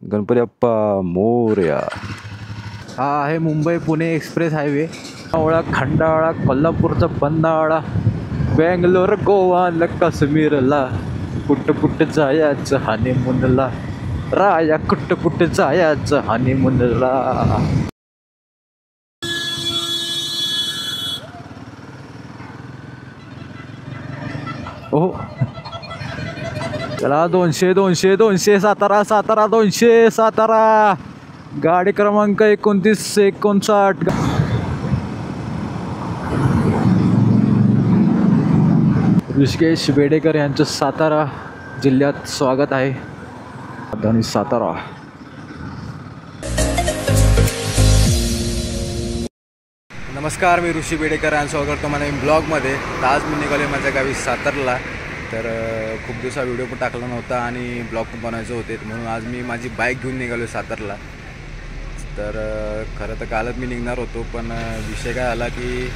गणपती बाप्पा मोरया. हा आहे Mumbai Pune express highway. Lonavala, Khandala, कोल्हापूरचा पन्हाळा, बेंगलोर, गोवा, काश्मीरला, कुठं कुठं जायचं हनीमूनला, राया कुठं कुठं जायचं हनीमूनला. ओ चला 200 200 200 सातारा सातारा 200 सातारा. गाडी क्रमांक 2959. ऋषिकेश बेडेकर यांचं सातारा जिल्ह्यात स्वागत आहे. राजधानी सातारा. नमस्कार, मी ऋषी बेडेकर आणि स्वागत करतो मला ब्लॉगमध्ये. आज मी निघाले माझ्या गावी सातारला. तर खूप दिवसा व्हिडिओ पण टाकला नव्हता आणि ब्लॉग पण बनवायचे होते, म्हणून आज मी माझी बाईक घेऊन निघालो सातारला. तर खरं तर कालच मी निघणार होतो, पण विषय काय आला की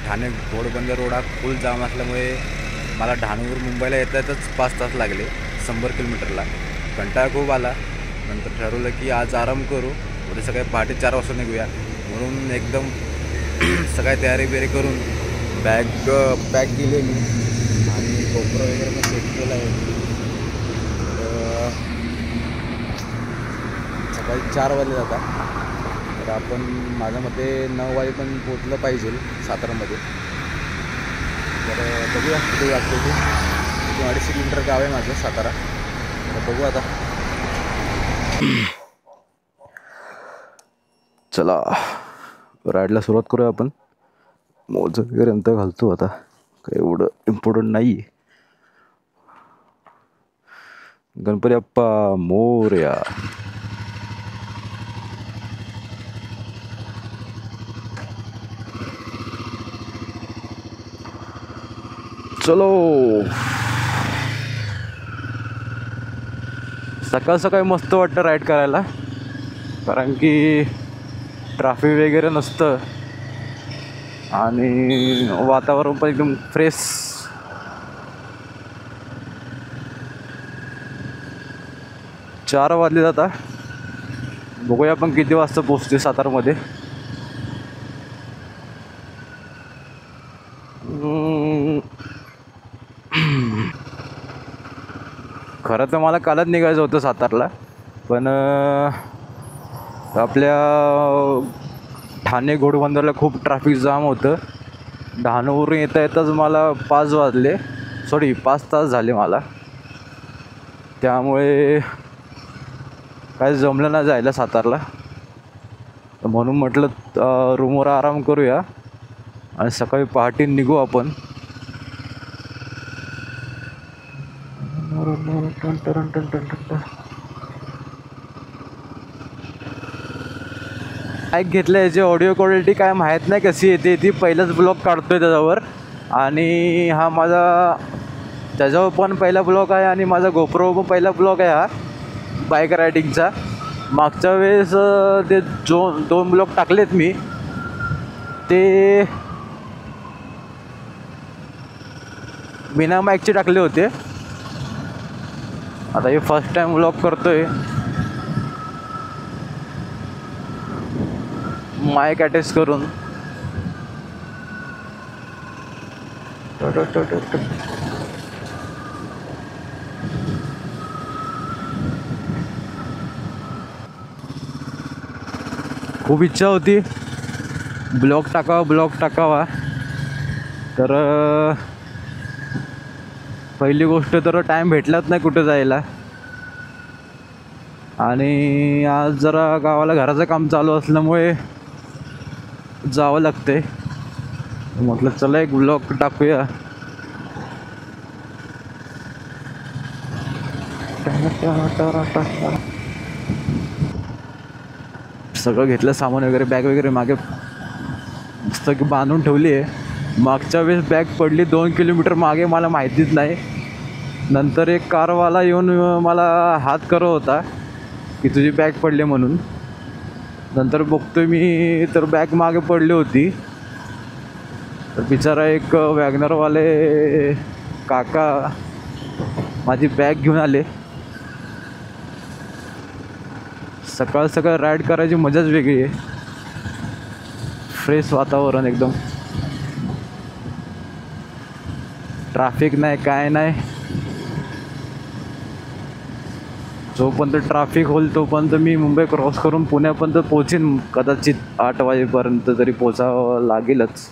ठाणे घोडबंदर रोड हा फुल जाम असल्यामुळे मला ठाणेवरून मुंबईला येता येताच 5 तास लागले 100 किलोमीटरला. कंटाळा खूप आला. नंतर ठरवलं की आज आराम करू, उद्या सकाळी पहाटे 4 वाजता निघूया. म्हणून एकदम सगळी तयारी बियारी करून बॅग पॅक केली मी आणि कोपरा वगैरे पण सेट केला आहे. सकाळी 4 वाजले जातात. तर आपण माझ्या मते 9 वाजेपर्यंत पोचलं पाहिजे सातारामध्ये. तर बघूया कुठे वाटते ते. 250 किलोमीटर गाव आहे माझं सातारा. तर बघू आता. चला राईडला सुरुवात करूया आपण. मोज वगैरे नंतर घालतो, आता काही एवढं इम्पॉर्टंट नाही आहे. गणपती बाप्पा मोरया. चलो. सकाळ सकाळी मस्त वाटतं राईड करायला, कारण की ट्रॅफिक वगैरे नसतं आणि वातावरण पण एकदम फ्रेश. चार वाजले जाता. बघूया आपण किती वाजता पोहोचते सातारमध्ये. खरं तर मला कालच निघायचं होतं सातारला, पण आपल्या ठाणे घोडबंदरला खूप ट्रॅफिक जाम होतं. ठाण्यावरून येता येताच मला 5 वाजले, 5 तास झाले मला. त्यामुळे काय जमलं नाही जायला सातारला. म्हणून म्हटलं रूमवर आराम करूया आणि सकाळी पहाटे निघू आपण. बाईक घेतलं, याची ऑडिओ क्वालिटी काय माहीत नाही कशी येते ती. पहिलाच ब्लॉग काढतोय त्याच्यावर आणि हा माझा त्याच्यावर पण पहिला ब्लॉग आहे आणि माझा गोप्रो पण पहिला ब्लॉग आहे हा बाईक रायडिंगचा. मागच्या वेळेस ते 2 ब्लॉग टाकलेत मी, ते बिना माईकचे टाकले होते. आता हे फर्स्ट टाइम ब्लॉग करतोय माईक अटॅच करून. खूप इच्छा होती ब्लॉग टाकावा. तर पहिली गोष्ट तर टाईम भेटलाच नाही कुठं जायला, आणि आज जरा गावाला घराचं काम चालू असल्यामुळे जावं लागते. म्हटलं चला एक ब्लॉग टाकूया. सगळं घेतलं सामान वगैरे, बॅग वगैरे मागे मस्त बांधून ठेवली आहे. मागच्या वेळेस बॅग पडली 2 किलोमीटर मागे, मला माहितीच नाही. नंतर एक कारवाला येऊन मला हात करत होता की तुझी बॅग पडली म्हणून. नंतर बघतोय मी तर बॅग मागे पडली होती. तर बिचारा एक वॅगनरवाले काका माझी बॅग घेऊन आले सकाळ सकाळ राईड करायची मजाच वेगळी आहे. फ्रेश वातावरण एकदम, ट्रॅफिक नाही काय नाही. जोपर्यंत ट्रॅफिक होईल तोपर्यंत मी मुंबई क्रॉस करून पुण्यापर्यंत पोहोचीन. कदाचित 8 वाजेपर्यंत तरी पोचावं लागेलच.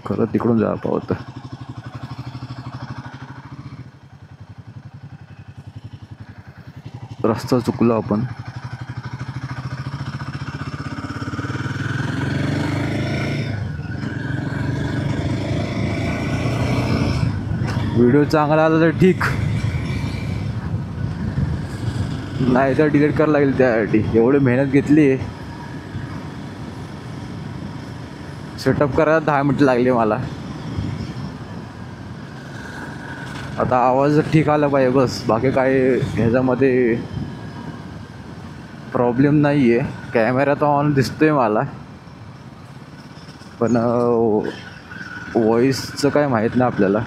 खरं तिकडून जा होतं. रस्ता चुकलो आपण. व्हिडिओ चांगला आला तर ठीक, नाही तर डिलीट करायला लागेल. त्यासाठी एवढी मेहनत घेतली. सेटअप करायला 10 मिनिटं लागली मला. आता आवाज ठीक आला पाहिजे बस, बाकी काय ह्याच्यामध्ये प्रॉब्लेम नाही आहे. कॅमेरा तर ऑन दिसतोय मला, पण व्हॉईसचं काय माहीत नाही आपल्याला.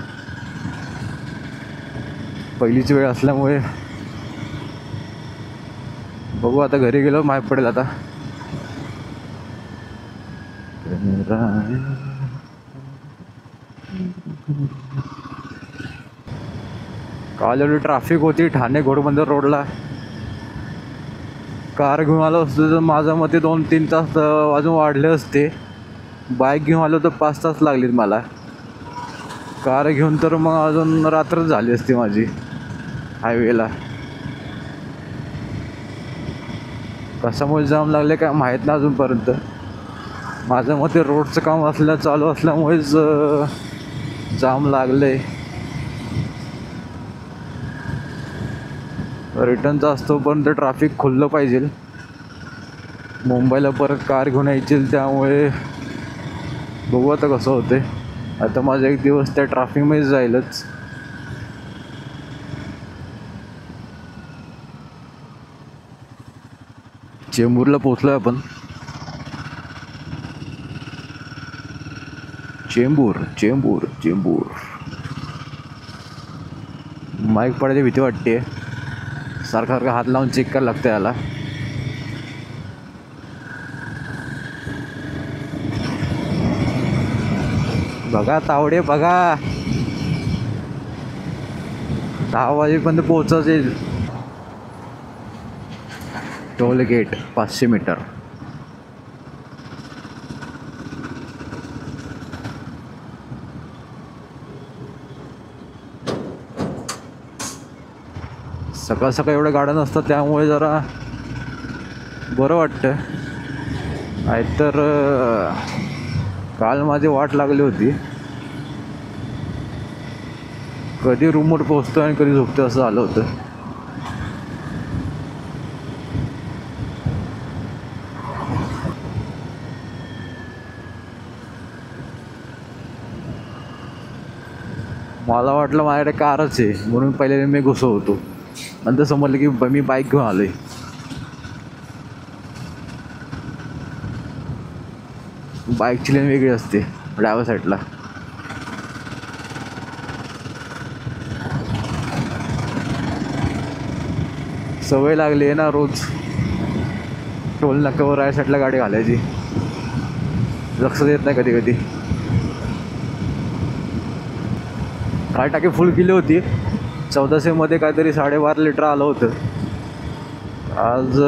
पहिलीची वेळ असल्यामुळे बघू, आता घरी गेलो माहीत पडेल. आता काल एवढी ट्रॅफिक होती ठाणे घोडबंदर रोडला. कार घेऊन आलो असतो तर माझ्या मते 2-3 तास अजून वाढले असते. बाईक घेऊन आलो तर 5 तास लागलेत मला. कार घेऊन तर मग अजून रात्रच झाली असती माझी हायवेला. कशामुळे जाम लागले काय माहीत नाही अजूनपर्यंत. माझ्या मते रोडचं काम चालू असल्यामुळेच जाम लागले. रिटर्नचा असतो पण ते ट्रॅफिक खुललं पाहिजे. मुंबईला परत कार घेऊन यायची, त्यामुळे बघू आता कसं होते. आता माझा एक दिवस त्या ट्रॅफिकमध्ये जाईलच. चेंबूरला पोचलोय आपण. चेंबूर चेंबूर चेंबूर. माईक पडायची भीती वाटते. सारखा हात लावून चेक करायला लागतं याला. बघा तावडे बघा, 10 वाजेपर्यंत पोहोचायचे. Toll gate 500 metre. सकाळ सकाळ एवढ्या गाड्या नसतात, त्यामुळे जरा बरं वाटतं. नाहीतर काल माझी वाट लागली होती. कधी रूमवर पोहोचतो आणि कधी झोपतो असं झालं होतं. मला वाटलं माझ्याकडे कारच आहे म्हणून पहिले मी घुसवतो. नंतर समजलं की मी बाईक घेऊन आलोय. बाईकची लेन वेगळी असते ड्रायव्हर साईडला. सवय लागली आहे ना रोज टोल नाक्यावर राईट साईडला गाडी घालायची. लक्ष देत नाही कधी कधी. काल टाकी फुल केली होती. 1400 काहीतरी 12.5 लिटर आलं होतं. आज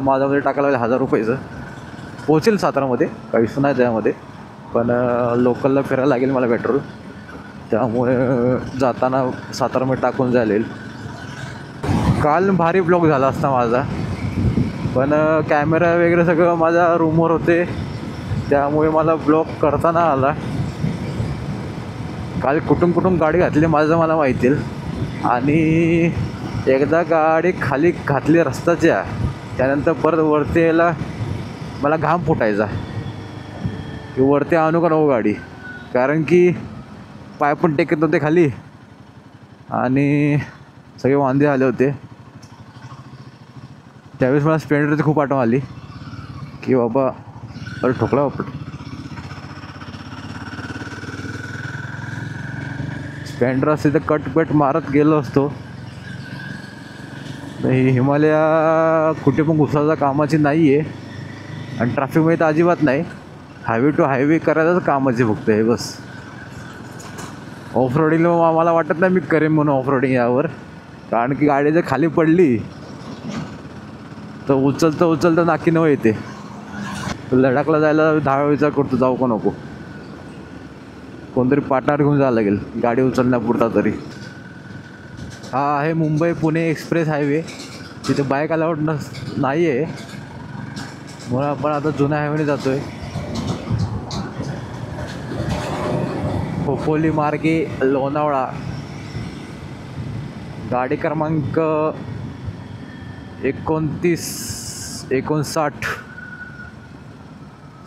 माझ्यामध्ये टाकायला लागेल 1000 रुपयाचं. पोचेल सातारामध्ये, काही इश्यू नाही त्यामध्ये. पण लोकलला फिरायला लागेल मला पेट्रोल, त्यामुळे जाताना सातारामध्ये टाकून जाईल. काल भारी ब्लॉग झाला असता माझा, पण कॅमेरा वगैरे सगळं माझ्या रूमवर होते, त्यामुळे मला ब्लॉग करता नाही आला. काल कुठून गाडी घातली माझं मला माहिती. आणि एकदा गाडी खाली घातली रस्त्याच्या, त्यानंतर परत वरती यायला मला घाम फुटायचा की वरती आणू का नको गाडी, कारण की पाय पण टेकत होते खाली आणि सगळे वांदे आले होते. त्यावेळेस मला स्प्लेंडरची खूप आठवण आली की बाबा अरे ठोकला बापट. स्प्लेंडर असते तर कट मारत गेलो असतो. ही हिमालया कुठे पण घुसायचा कामाची नाही आहे आणि ट्रॅफिकमध्ये तर अजिबात नाही. हायवे टू हायवे करायचंच कामाचे फक्त हे बस. ऑफ रोडिंगला मला वाटत नाही मी करेन म्हणून ऑफ रोडिंग यावर, कारण की गाडी जर खाली पडली तर उचलतं नाकी नवं येते. लडाखला जायला 10 वेळा विचार करतो जाऊ का नको. कोणतरी पार्टनर घेऊन जावं लागेल गाडी उचलण्यापुरता तरी. हा आहे मुंबई पुणे एक्सप्रेस हायवे. तिथे बाईक अलाउड नाही आहे म्हणून आपण आता जुन्या हायवेने जातो आहे. खोपोली मार्गे लोणावळा. गाडी क्रमांक 2959.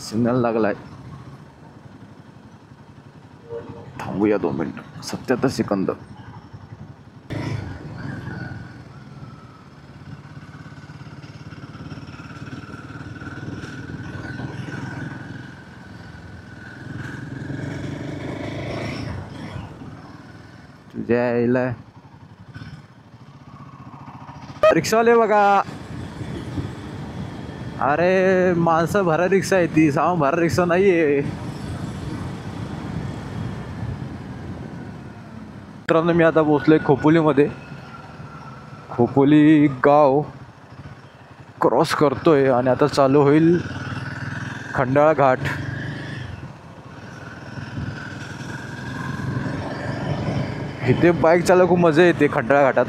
सिग्नल लागलाय. थांबूया 2 मिनिटं. 77 सेकंद. तुझ्या यायला रिक्षावाले बघा. अरे माणसं भरा रिक्षा आहे ती, सामान भरा रिक्षा नाही आहे. मित्रांनो मी आता पोचलोय खोपोलीमध्ये. खोपोली गाव क्रॉस करतोय आणि आता चालू होईल खंडाळा घाट. इथे बाईक चालवायला खूप मजा येते. खंडाळा घाटात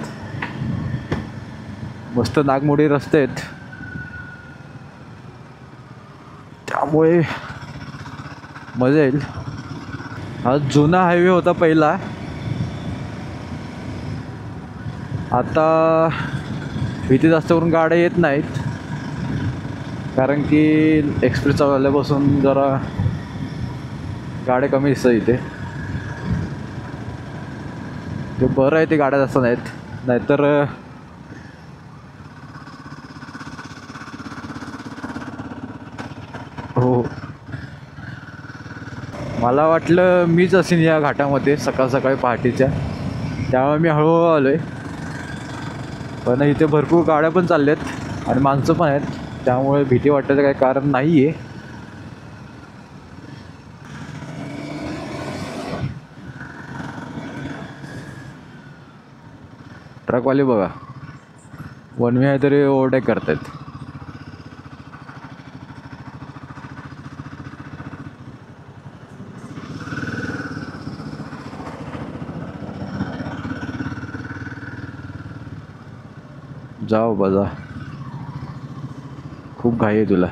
मस्त नागमोडी रस्ते आहेत त्यामुळे मजा येईल. हा जुना हायवे होता पहिला. आता इथे जास्त करून गाड्या येत नाहीत कारण की एक्सप्रेस चालू झाल्यापासून जरा गाड्या कमी दिसतात इथे. ते बरं आहे ते गाड्या जास्त नाहीत, नाहीतर हो मला वाटलं मीच असेन या घाटामध्ये सकाळी पहाटेच्या, त्यामुळे मी हळूहळू आलो आहे. पण इथे भरपूर गाड्या पण चालल्यात आणि माणसं पण आहेत त्यामुळे भीती वाटायचं काही कारण नाही आहे. ट्रकवाले बघा वन वे आहे तरी ओव्हरटेक करतायत. जाओ बजा, खूप घाई आहे तुला.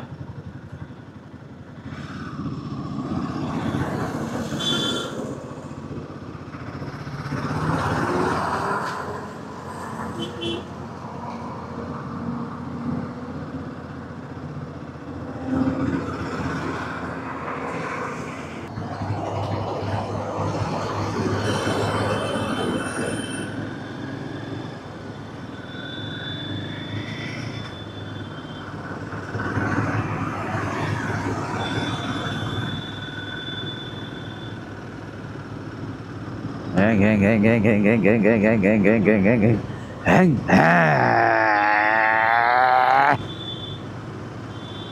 Hang, hang, hang, hang, hang, hang, hang, hang, hang, hang, hang, hang, hang, hang, hang, hang.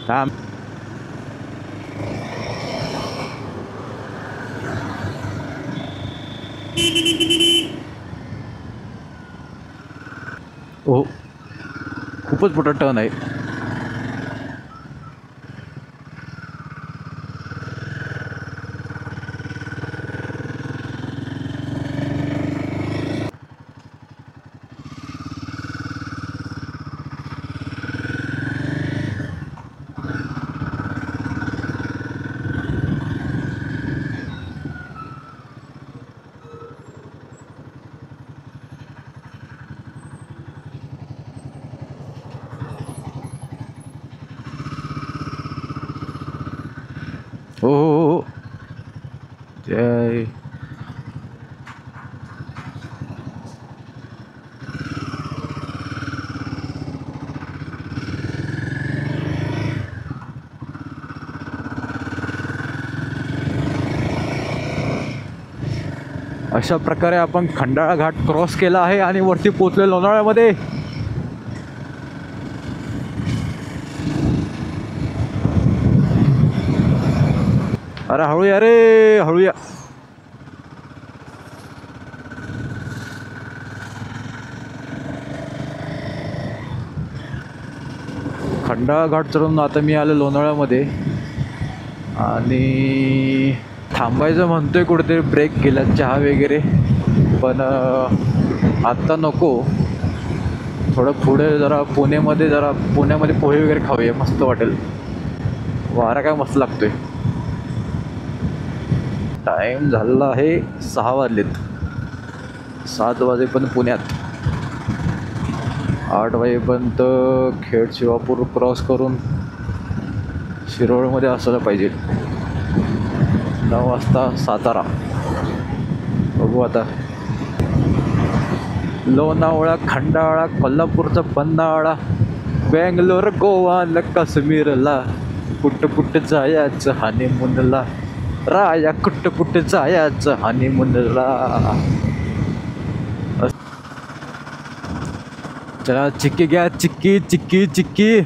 Tam. Oh, खूपच मोठा टर्न आहे. अशा प्रकारे आपण खंडाळा घाट क्रॉस केला आहे आणि वरती पोहोचलो लोणावळ्यामध्ये. अरे हळूया रे, हळूया. खंडाळा घाट चढून आता मी आलो लोणावळ्यामध्ये आणि थांबायचं म्हणतोय कुठेतरी, ब्रेक केला चहा वगैरे, पण आत्ता नको. थोडं पुढे जरा पुण्यामध्ये पोहे वगैरे खाऊया, मस्त वाटेल. वारा काय मस्त लागतोय. टाईम झालेला आहे 6 वाजलेत. 7 वाजेपर्यंत पुण्यात, 8 वाजेपर्यंत खेड शिवापूर क्रॉस करून शिरोळमध्ये असायला पाहिजे. 9 वाजता सातारा. बघू आता. लोणावळा, खंडाळा, कोल्हापूरचा पन्हाळा, बेंगलोर, गोवा, काश्मीरला, कुठं जायचं हनीमूनला, राया कुठं जायचं हनीमूनला. चला चिक्की घ्या, चिक्की चिक्की चिक्की.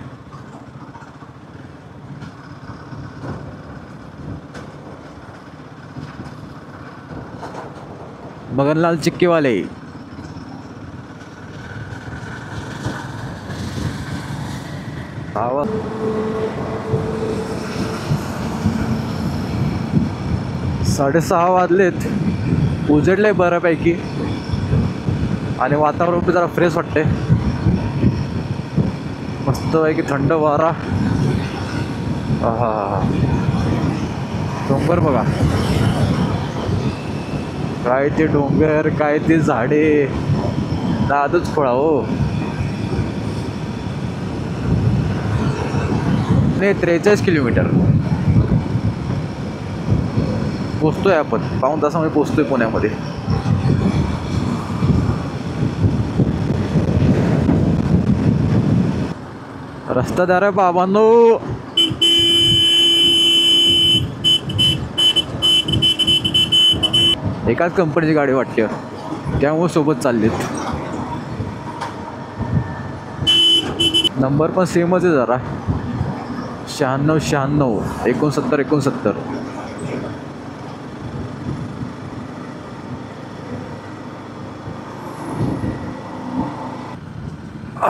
मगनलाल चिक्कीवाले. आवाज 6:30 वाजलेत. उजडले बऱ्यापैकी आणि वातावरण पण जरा फ्रेश वाटते. मस्त आहे की थंड वारा. हा डोंगर बघा, काय ते डोंगर, काय ते झाडे, नादच खोळा हो. नाही 43 किलोमीटर पोचतोय आपण. 1.5 तासामध्ये पोचतोय पुण्यामध्ये. रस्तादार आहे बाबांनो. एकाच कंपनीची गाडी वाटते, त्यामुळे सोबत चाललेत. नंबर पण सेमच आहे जरा. 96 96 69 69.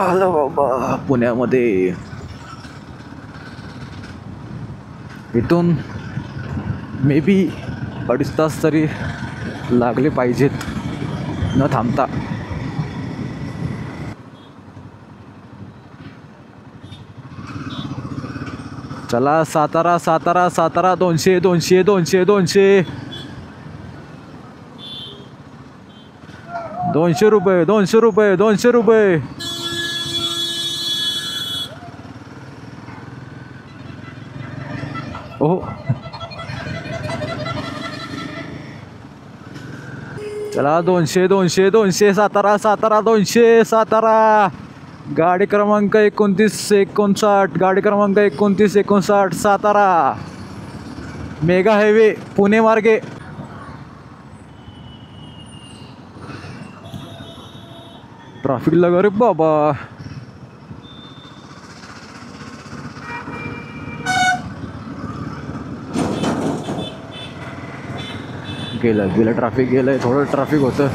आलं बाबा पुण्यामध्ये. इथून मे बी 2.5 तास तरी लागले पाहिजेत न थांबता. चला सातारा सातारा सातारा. 200 200 200 200 200 रुपये 200 रुपये 200 रुपये. ओहो चला 200 200 200 सातारा सातारा 200 सातारा. गाडी क्रमांक 29 59. गाडी क्रमांक 29 59 सातारा. मेगा हायवे पुणे मार्गे. ट्रॅफिक लगा रे बाबा. गेलं ट्रॅफिक गेलंय. थोडं ट्रॅफिक होतं.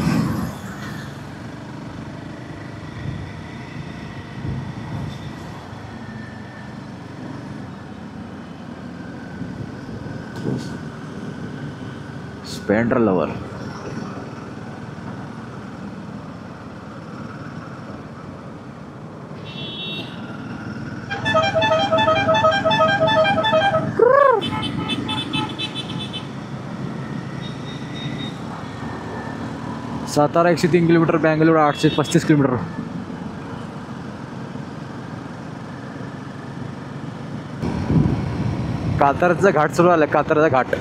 Splendor lover. Satara 103 kilometre. Bangalore 835 kilometre. कातरचा घाट सुरू आला. कातरचा घाट.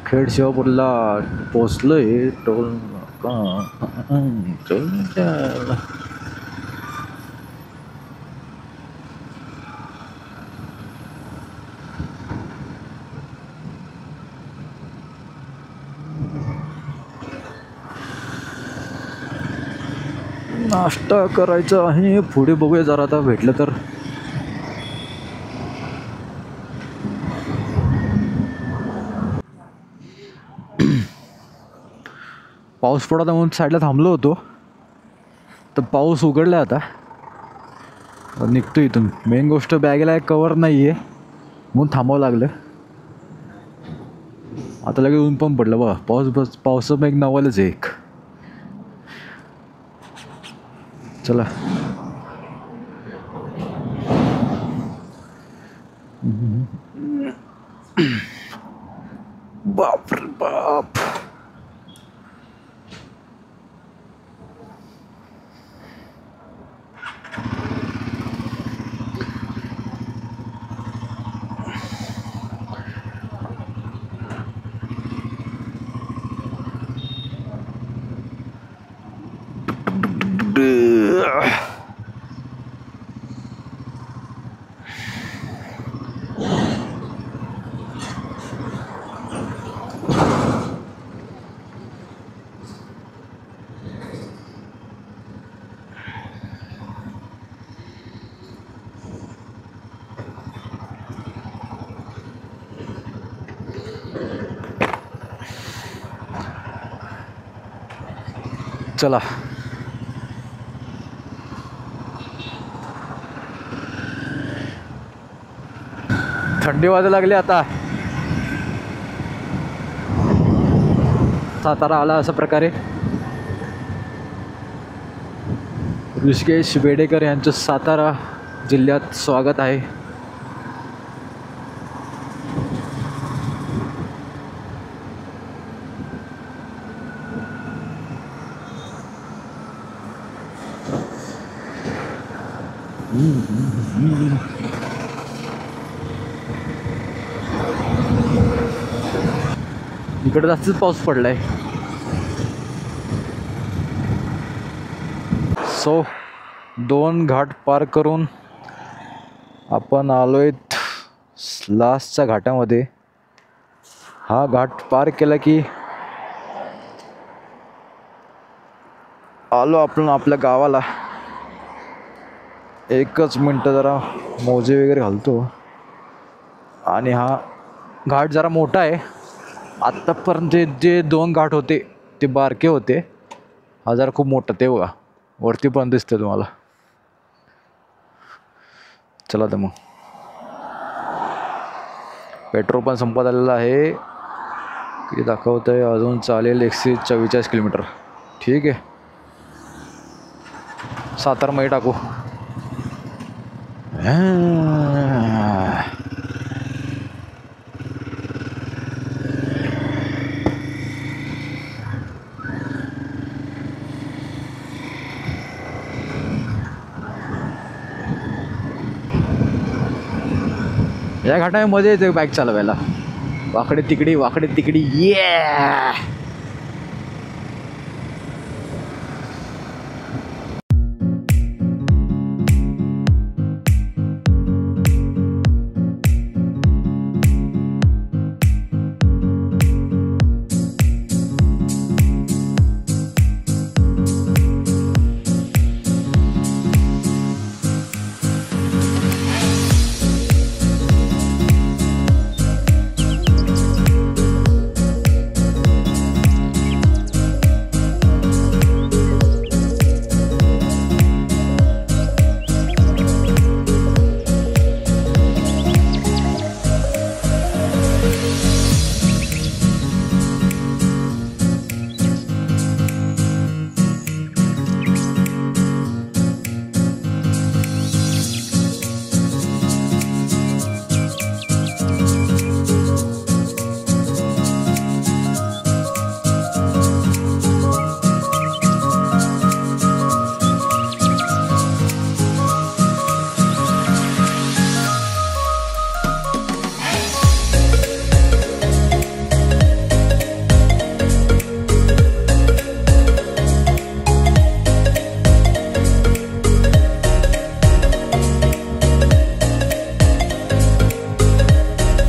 खेड शिवापूरला पोचलोय. टोल नाश्ता करायचा आहे. पुढे बघूया जरा आता भेटलं तर. पाऊस पडत म्हणून साईडला थांबलो होतो, तर पाऊस उघडला आता. निघतो इथून. मेन गोष्ट बॅगेला कवर नाही आहे म्हणून थांबावं लागलं. आता लगेच ऊन पण पडलं बघा. पावसाचं एक नवलच आहे एक. चला बाप रे बाप. चला थंडी वाजायला लागली आता. सातारा आला अशा प्रकारे. ऋषिकेश बेडेकर यांचं सातारा जिल्ह्यात स्वागत आहे. इकडे जास्तच पाऊस पडलाय. सो 2 घाट पार करून आपण आलोय लास्टच्या घाटामध्ये. हा घाट पार केला की आलो आपण आपल्या गावाला. एकच मिनटं जरा मोजे वगैरे घालतो. आणि हा घाट जरा मोठा आहे. आत्तापर्यंत जे 2 घाट होते ते बारके होते. हा जरा खूप मोठा. ते बघा वरती पण दिसतं तुम्हाला. चला तर मग. पेट्रोल पण संपत आलेलं आहे. किती दाखवत आहे अजून चालेल 144 किलोमीटर. ठीक आहे सातारमध्ये टाकू. या घाटामध्ये मजा येते बाईक चालवायला. वाकडे तिकडी ये.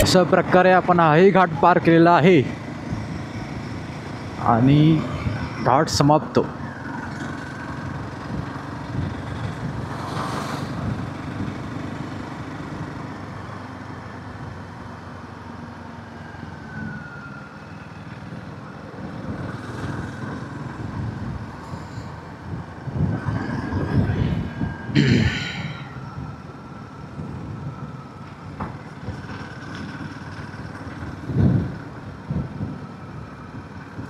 अशा प्रकारे आपण हाही घाट पार केलेला आहे आणि घाट समाप्त.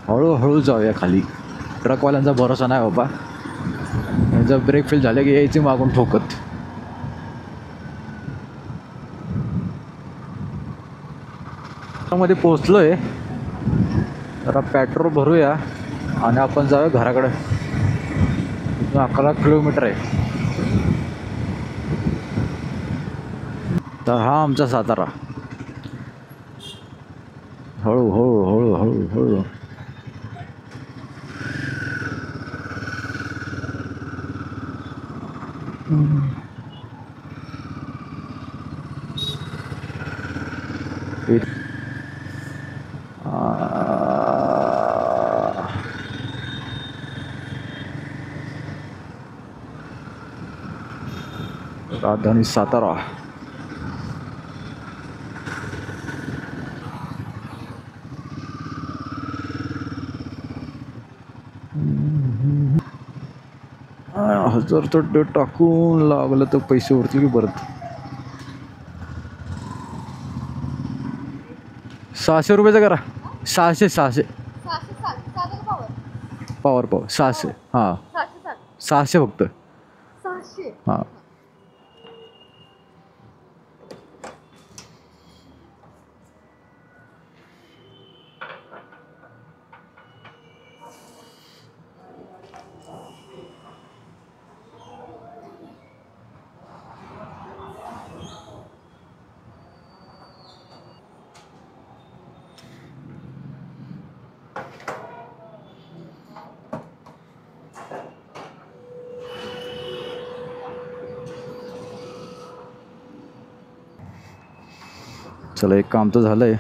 हळूहळू जाऊया खाली. ट्रकवाल्यांचा भरोसा नाही बाबा, जर ब्रेक फेल झाले की यायची मागून ठोकत. मध्ये पोचलोय, जरा पेट्रोल भरूया आणि आपण जाऊया घराकडे. 11 किलोमीटर आहे. तर हा आमचा सातारा. हळू हळू हळू हळू हळू. राजधानी सातारा. हजार तर टाकून लागलं तर पैसे उरतील की परत. 600 रुपयाचं करा. 600 पावर 600. हां 600 फक्त. हां चला, एक काम तर झालंय.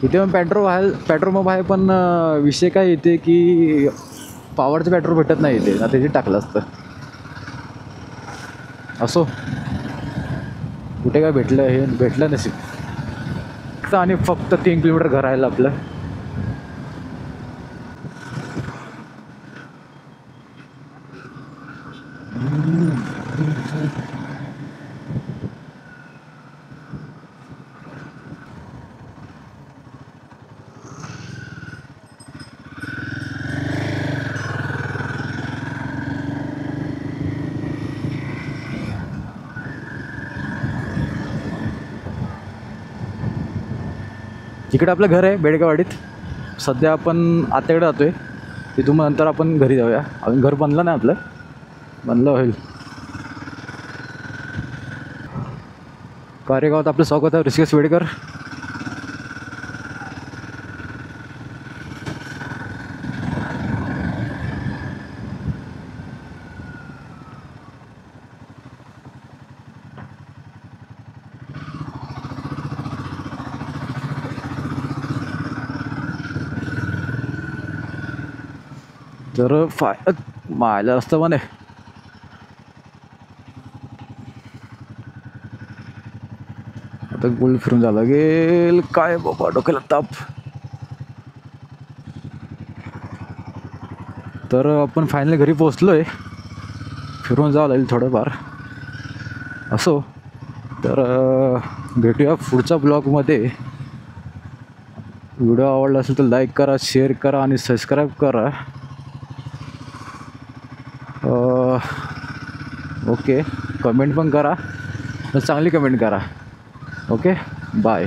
इथे पण पेट्रोल पंप आहे, पण विषय काय येते की पॉवरचं पेट्रोल भेटत नाही इथे. आता इथे टाकलं असतं. असो, कुठे काय भेटलं, हे भेटलं नसेल. आणि फक्त 3 किलोमीटर घर आहे आपलं. इकडे आपलं घर आहे बेडकावाडीत. सध्या आपण आत्याकडे जातो आहे. तिथून नंतर आपण घरी जाऊया. अजून घर बनलं नाही आपलं, बनलं होईल. कार्यगावात आपलं स्वागत आहे. ऋषिकेश वेडेकर. तर मायला रस्ता पण आहे. आता गोल फिरून झाला गेल. काय बाबा, डोक्याला ताप. तर आपण फायनली घरी पोचलोय. फिरून जावं लागेल थोडंफार. असो, तर भेटूया पुढच्या ब्लॉगमध्ये. व्हिडिओ आवडला असेल तर लाईक करा, शेअर करा आणि सबस्क्राईब करा. ओके, कमेंट पण करा, चांगली कमेंट करा. Okay, bye.